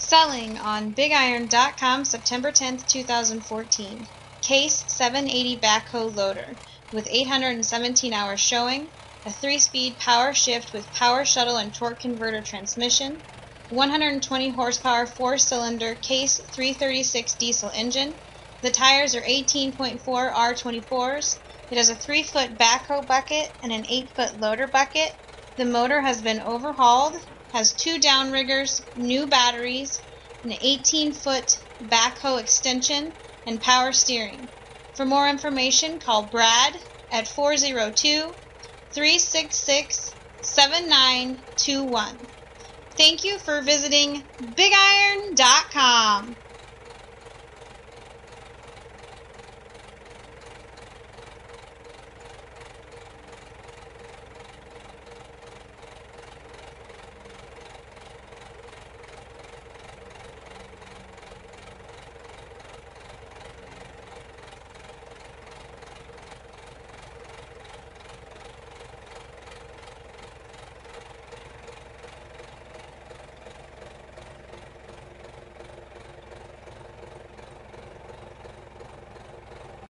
Selling on BigIron.com September 10th, 2014. Case 780 Backhoe Loader with 817 hours showing, a 3-speed power shift with power shuttle and torque converter transmission, 120 horsepower 4-cylinder Case 336 diesel engine. The tires are 18.4 R24s. It has a 3-foot backhoe bucket and an 8-foot loader bucket. The motor has been overhauled, has 2 downriggers, new batteries, an 18-foot backhoe extension, and power steering. For more information, call Brad at 402-366-7921. Thank you for visiting BigIron.com.